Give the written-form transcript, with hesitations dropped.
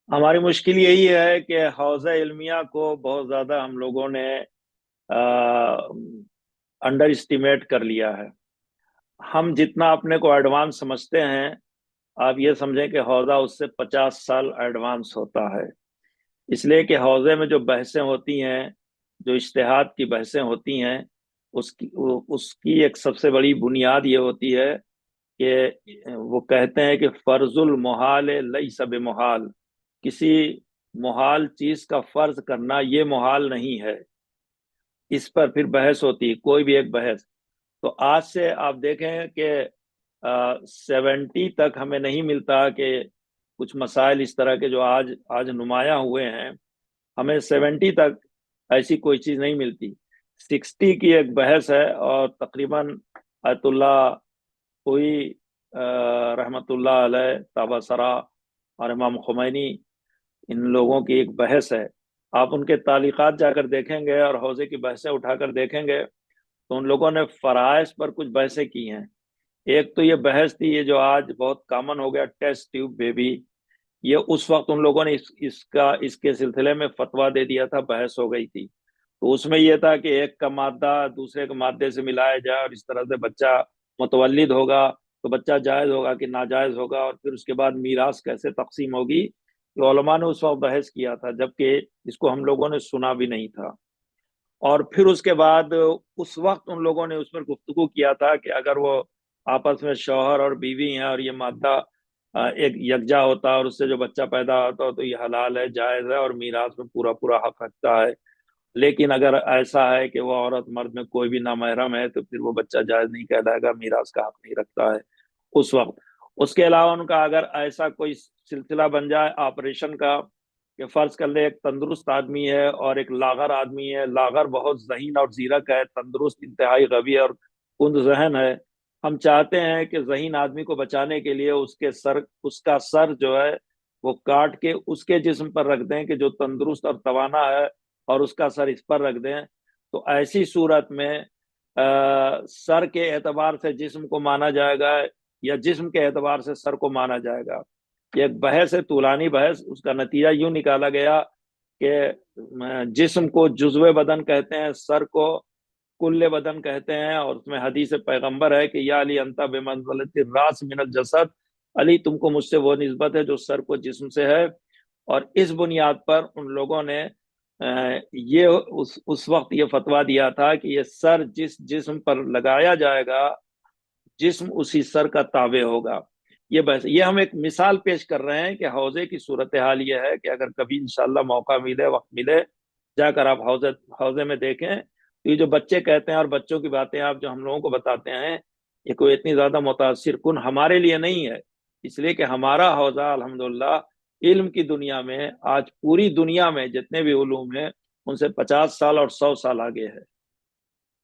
ہماری مشکل یہی ہے کہ حوزہ علمیہ کو بہت زیادہ ہم لوگوں نے انڈر اسٹیمیٹ کر لیا ہے۔ ہم جتنا اپنے کو ایڈوانس سمجھتے ہیں، آپ یہ سمجھیں کہ حوزہ اس سے 50 سال ایڈوانس ہوتا ہے۔ اس لیے کہ حوزے میں جو بحثیں ہوتی ہیں، جو اجتہاد کی بحثیں ہوتی ہیں، اس کی ایک سب سے بڑی بنیاد یہ ہوتی ہے کہ وہ کہتے ہیں کہ فرض المحال لیس بمحال، کسی محال چیز کا فرض کرنا یہ محال نہیں ہے۔ اس پر پھر بحث ہوتی ہے، کوئی بھی ایک بحث۔ تو آج سے آپ دیکھیں کہ 70 تک ہمیں نہیں ملتا کہ کچھ مسائل اس طرح کے جو آج آج نمایاں ہوئے ہیں، ہمیں 70 تک ایسی کوئی چیز نہیں ملتی۔ 60 کی ایک بحث ہے، اور تقریباً آیت اللہ کوئی رحمت اللہ علیہ تابا اور امام خمینی، ان لوگوں کی ایک بحث ہے۔ آپ ان کے تعلیقات جا کر دیکھیں گے اور حوزے کی بحثیں اٹھا کر دیکھیں گے تو ان لوگوں نے فرائض پر کچھ بحثیں کی ہیں۔ ایک تو یہ بحث تھی، یہ جو آج بہت کامن ہو گیا، ٹیسٹ ٹیوب بیبی، یہ اس وقت ان لوگوں نے اس کے سلسلے میں فتویٰ دے دیا تھا، بحث ہو گئی تھی۔ تو اس میں یہ تھا کہ ایک کا مادہ دوسرے کے مادے سے ملایا جائے اور اس طرح سے بچہ متولد ہوگا تو بچہ جائز ہوگا کہ ناجائز ہوگا، اور پھر اس کے بعد میراث کیسے تقسیم ہوگی۔ تو علماء نے اس وقت بحث کیا تھا، جبکہ اس کو ہم لوگوں نے سنا بھی نہیں تھا۔ اور پھر اس کے بعد اس وقت ان لوگوں نے اس پر گفتگو کیا تھا کہ اگر وہ آپس میں شوہر اور بیوی ہیں اور یہ مادہ ایک یکجا ہوتا ہے اور اس سے جو بچہ پیدا ہوتا ہے تو یہ حلال ہے، جائز ہے، اور میراث میں پورا پورا حق رکھتا ہے۔ لیکن اگر ایسا ہے کہ وہ عورت مرد میں کوئی بھی نامحرم ہے تو پھر وہ بچہ جائز نہیں کہلائے گا، میراث کا حق نہیں رکھتا ہے اس وقت۔ اس کے علاوہ ان کا اگر ایسا کوئی سلسلہ بن جائے آپریشن کا، کہ فرض کر لے ایک تندرست آدمی ہے اور ایک لاغر آدمی ہے، لاغر بہت ذہین اور زیرک ہے، تندرست انتہائی غبی اور کند ذہن ہے، ہم چاہتے ہیں کہ ذہین آدمی کو بچانے کے لیے اس کا سر جو ہے وہ کاٹ کے اس کے جسم پر رکھ دیں کہ جو تندرست اور توانا ہے، اور اس کا سر اس پر رکھ دیں۔ تو ایسی صورت میں سر کے اعتبار سے جسم کو مانا جائے گا یا جسم کے اعتبار سے سر کو مانا جائے گا؟ یہ ایک بحث ہے، طولانی بحث۔ اس کا نتیجہ یوں نکالا گیا کہ جسم کو جزو بدن کہتے ہیں، سر کو کل بدن کہتے ہیں، اور اس میں حدیث پیغمبر ہے کہ یا علی انت بمنزلۃ الراس من الجسد، علی تم کو مجھ سے وہ نسبت ہے جو سر کو جسم سے ہے۔ اور اس بنیاد پر ان لوگوں نے یہ اس وقت یہ فتویٰ دیا تھا کہ یہ سر جس جسم پر لگایا جائے گا، جسم اسی سر کا تابع ہوگا۔ یہ بس یہ ہم ایک مثال پیش کر رہے ہیں کہ حوضے کی صورتحال یہ ہے کہ اگر کبھی انشاءاللہ موقع ملے، وقت ملے، جا کر آپ حوضے میں دیکھیں تو یہ جو بچے کہتے ہیں اور بچوں کی باتیں آپ جو ہم لوگوں کو بتاتے ہیں، یہ کوئی اتنی زیادہ متاثر کن ہمارے لیے نہیں ہے، اس لیے کہ ہمارا حوضہ الحمدللہ علم کی دنیا میں آج پوری دنیا میں جتنے بھی علوم ہیں ان سے 50 سال اور 100 سال آگے ہے۔